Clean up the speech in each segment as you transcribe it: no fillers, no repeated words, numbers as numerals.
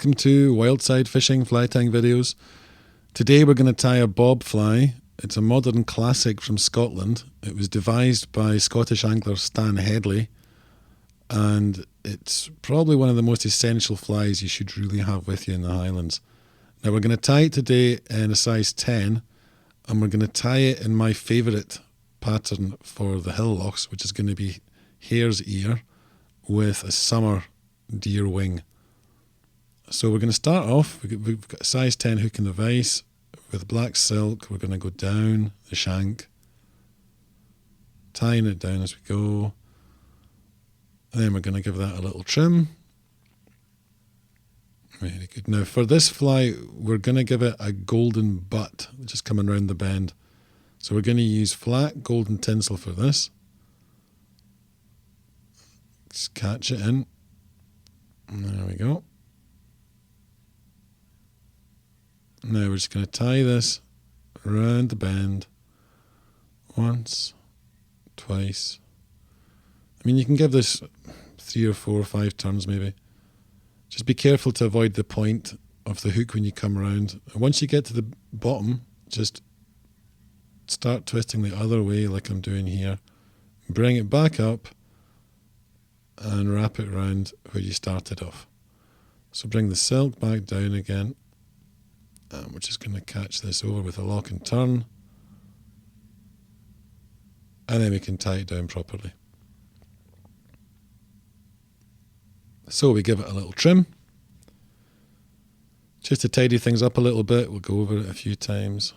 welcome to Wildside Fishing Fly Tying Videos. Today we're going to tie a bob fly. It's a modern classic from Scotland. It was devised by Scottish angler Stan Headley, and it's probably one of the most essential flies you should really have with you in the Highlands. Now we're going to tie it today in a size 10, and we're going to tie it in my favourite pattern for the hill lochs, which is going to be hare's ear with a summer deer wing. So we're going to start off, we've got a size 10 hook in the vise with black silk. We're going to go down the shank, tying it down as we go, and then we're going to give that a little trim. Very good. Now for this fly, we're going to give it a golden butt, which is coming round the bend. So we're going to use flat golden tinsel for this. Just catch it in. There we go. Now we're just going to tie this around the bend once, twice. I mean, you can give this 3 or 4 or 5 turns maybe. Just be careful to avoid the point of the hook when you come around. And once you get to the bottom, just start twisting the other way like I'm doing here. Bring it back up and wrap it around where you started off. So bring the silk back down again. And we're just going to catch this over with a lock and turn, and then we can tie it down properly. So we give it a little trim just to tidy things up a little bit. We'll go over it a few times,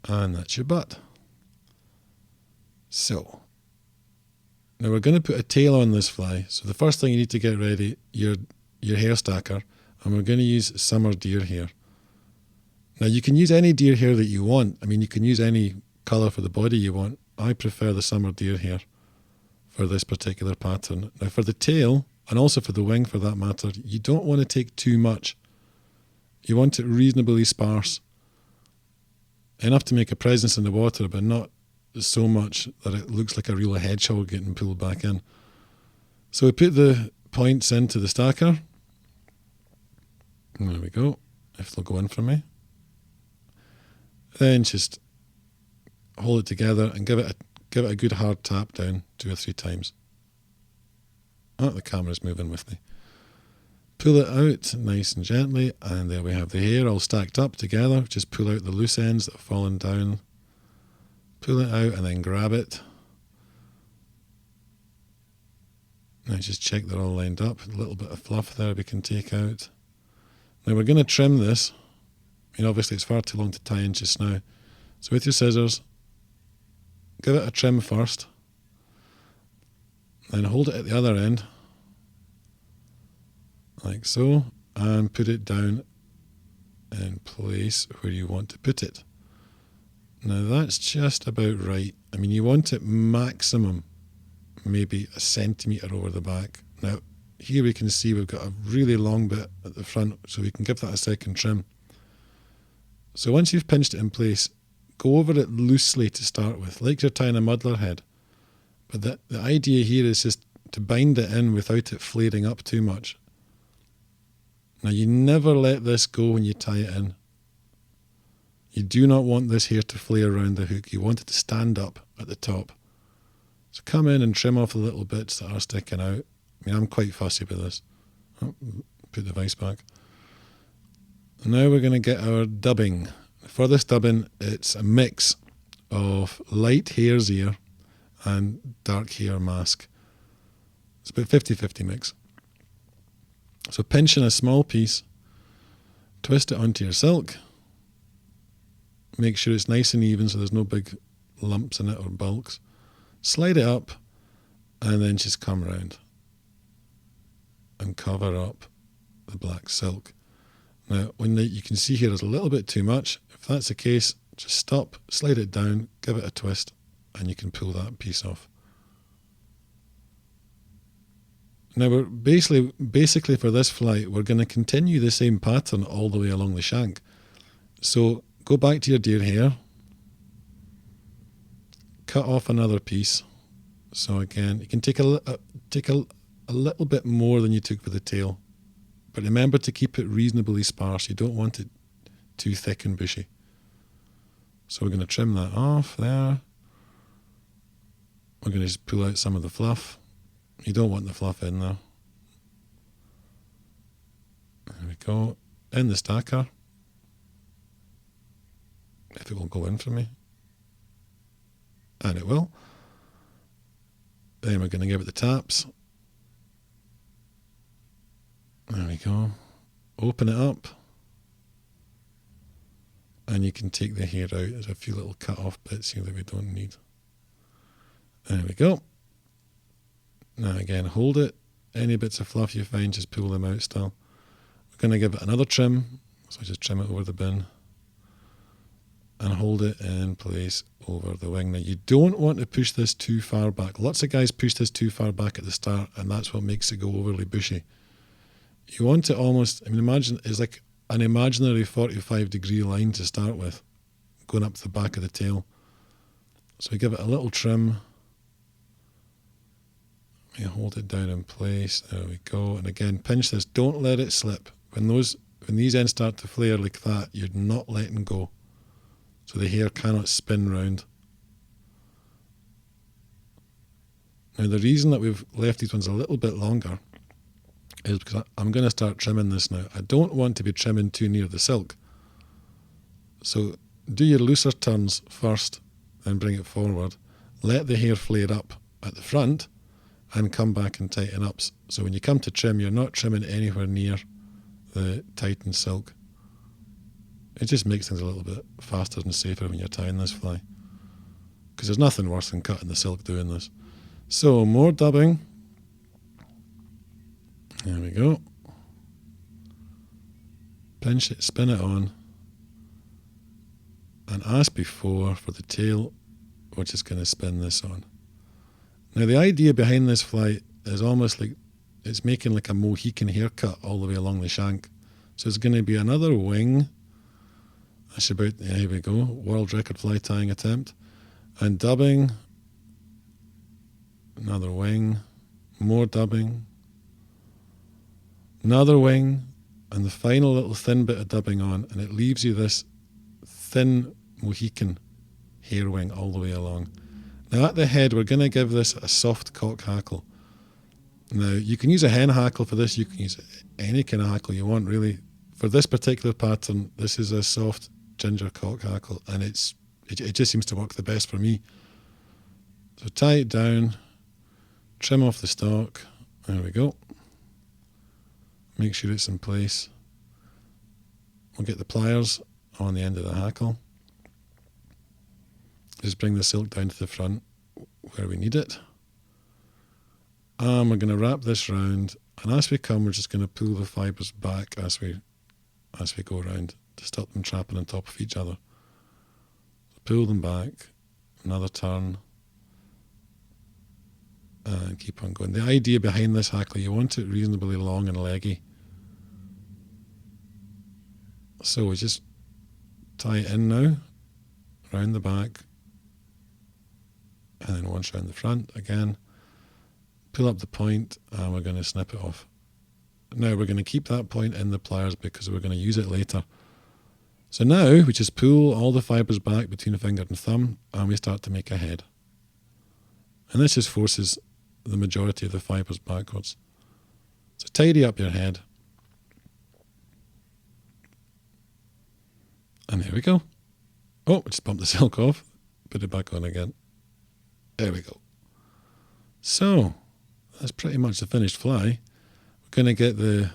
and that's your butt. So now we're going to put a tail on this fly. So the first thing you need to get ready, your hair stacker. And we're going to use summer deer hair. Now you can use any deer hair that you want. I mean, you can use any colour for the body you want. I prefer the summer deer hair for this particular pattern. Now for the tail, and also for the wing for that matter, you don't want to take too much. You want it reasonably sparse. Enough to make a presence in the water, but not so much that it looks like a real hedgehog getting pulled back in. So we put the points into the stacker. There we go, if they'll go in for me. Then just hold it together and give it a good hard tap down 2 or 3 times. Oh, the camera's moving with me. Pull it out nice and gently, and there we have the hair all stacked up together. Just pull out the loose ends that have fallen down. Pull it out and then grab it. Now just check they're all lined up. A little bit of fluff there we can take out. Now we're going to trim this. I mean, obviously it's far too long to tie in just now. So with your scissors, give it a trim first. Then hold it at the other end, like so, and put it down in place where you want to put it. Now that's just about right. I mean, you want it maximum, maybe a centimetre over the back. Now, here we can see we've got a really long bit at the front, so we can give that a second trim. So once you've pinched it in place, go over it loosely to start with, like you're tying a muddler head. But the idea here is just to bind it in without it flaring up too much. Now you never let this go when you tie it in. You do not want this hair to flare around the hook. You want it to stand up at the top. So come in and trim off the little bits that are sticking out. I mean, I'm quite fussy with this. Oh, put the vise back. And now we're going to get our dubbing. For this dubbing, it's a mix of light hare's ear and dark hair mask. It's about 50-50 mix. So pinch in a small piece, twist it onto your silk. Make sure it's nice and even so there's no big lumps in it or bulks. Slide it up and then just come round and cover up the black silk. Now, you can see here there's a little bit too much. If that's the case, just stop, slide it down, give it a twist, and you can pull that piece off. Now, we're basically for this flight, we're going to continue the same pattern all the way along the shank. So go back to your deer hair, cut off another piece. So again, you can take a little bit more than you took with the tail, But remember to keep it reasonably sparse. You don't want it too thick and bushy. So we're going to trim that off there. We're going to just pull out some of the fluff. You don't want the fluff in there. There we go. In the stacker. If it will go in for me. And it will. Then we're going to give it the taps. There we go. Open it up. And you can take the hair out. There's a few little cut off bits here that we don't need. There we go. Now again, hold it. Any bits of fluff you find, just pull them out still. We're going to give it another trim. So just trim it over the bin. And hold it in place over the wing. Now you don't want to push this too far back. Lots of guys push this too far back at the start, and that's what makes it go overly bushy. You want it almost, I mean, imagine it's like an imaginary 45-degree line to start with, going up the back of the tail. So we give it a little trim. We hold it down in place. There we go. And again, pinch this. Don't let it slip. When these ends start to flare like that, you're not letting go. So the hair cannot spin round. Now the reason that we've left these ones a little bit longer is because I'm going to start trimming this now. I don't want to be trimming too near the silk. So do your looser turns first, then bring it forward. Let the hair flare up at the front and come back and tighten up. So when you come to trim, you're not trimming anywhere near the tightened silk. It just makes things a little bit faster and safer when you're tying this fly. Because there's nothing worse than cutting the silk doing this. So more dubbing. There we go. Pinch it, spin it on. And as before, for the tail, we're just going to spin this on. Now the idea behind this fly is almost like it's making like a Mohican haircut all the way along the shank. So it's going to be another wing. That's about, yeah, here we go, world record fly tying attempt. And dubbing, another wing, more dubbing, another wing, and the final little thin bit of dubbing on, and it leaves you this thin Mohican hair wing all the way along. Now at the head, we're going to give this a soft cock hackle. Now you can use a hen hackle for this, you can use any kind of hackle you want really. For this particular pattern, this is a soft ginger cock hackle, and it just seems to work the best for me. So tie it down, trim off the stalk, there we go. Make sure it's in place. We'll get the pliers on the end of the hackle. Just bring the silk down to the front where we need it. And we're going to wrap this round, and as we come, we're just going to pull the fibres back as we go around to stop them trapping on top of each other. Pull them back, another turn, and keep on going. The idea behind this hackle, you want it reasonably long and leggy. So we just tie it in now, round the back, and then once round the front again. Pull up the point, and we're going to snip it off. Now we're going to keep that point in the pliers because we're going to use it later. So now we just pull all the fibres back between the finger and thumb, and we start to make a head. And this just forces the majority of the fibres backwards. So tidy up your head. And there we go. Oh, we just bumped the silk off. Put it back on again. There we go. So that's pretty much the finished fly. We're going to get the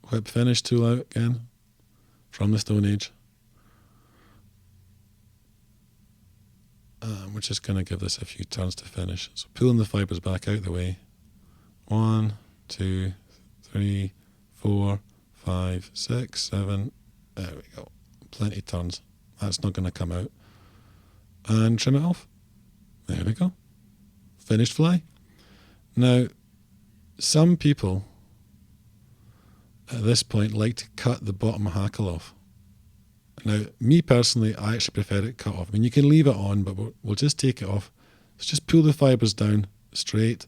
whip finish tool out again from the Stone Age. We're just going to give this a few turns to finish. So pulling the fibres back out the way. 1, 2, 3, 4, 5, 6, 7. There we go. Plenty of turns. That's not going to come out. And trim it off. There we go. Finished fly. Now, some people at this point like to cut the bottom hackle off. Now, me personally, I actually prefer it cut off. I mean, you can leave it on, but we'll just take it off. So just pull the fibres down straight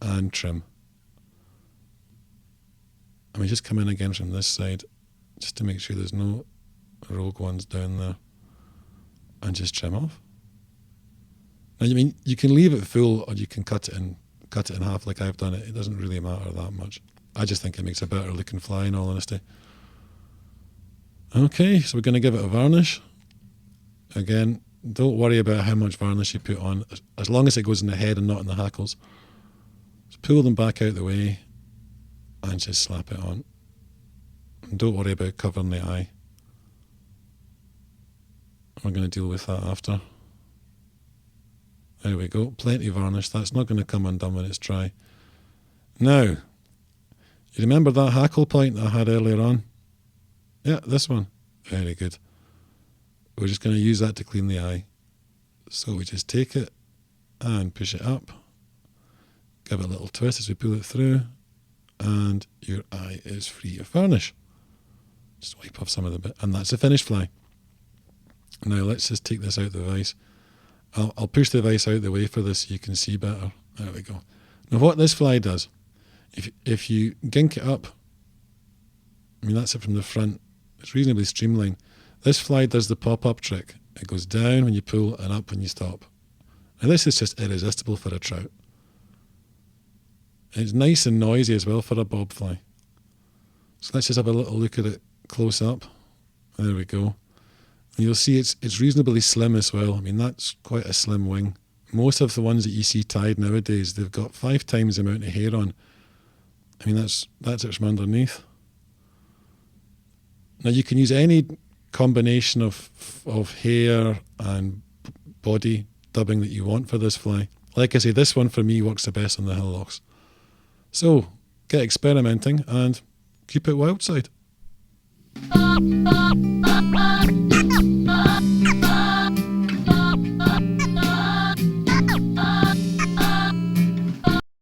and trim. I mean, just come in again from this side, just to make sure there's no rogue ones down there, and just trim off. Now, I mean, you can leave it full, or you can cut it in half like I've done it. It doesn't really matter that much. I just think it makes a better looking fly, in all honesty. Okay, so we're going to give it a varnish. Again, don't worry about how much varnish you put on, as long as it goes in the head and not in the hackles. Just pull them back out the way and just slap it on. And don't worry about covering the eye. We're going to deal with that after. There we go, plenty of varnish. That's not going to come undone when it's dry. Now, you remember that hackle point that I had earlier on? Yeah, this one. Very good. We're just going to use that to clean the eye. So we just take it and push it up. Give it a little twist as we pull it through. And your eye is free of varnish. Just wipe off some of the bit. And that's a finished fly. Now let's just take this out of the vise. I'll push the vise out of the way for this so you can see better. There we go. Now what this fly does, if you gink it up, I mean that's it from the front, it's reasonably streamlined. This fly does the pop-up trick. It goes down when you pull and up when you stop. Now this is just irresistible for a trout. It's nice and noisy as well for a bob fly. So let's just have a little look at it close up. There we go. And you'll see it's reasonably slim as well. I mean, that's quite a slim wing. Most of the ones that you see tied nowadays, they've got 5 times the amount of hair on. I mean, that's it from underneath. Now you can use any combination of hair and body dubbing that you want for this fly. Like I say, this one for me works the best on the hill lochs. So get experimenting and keep it wildside.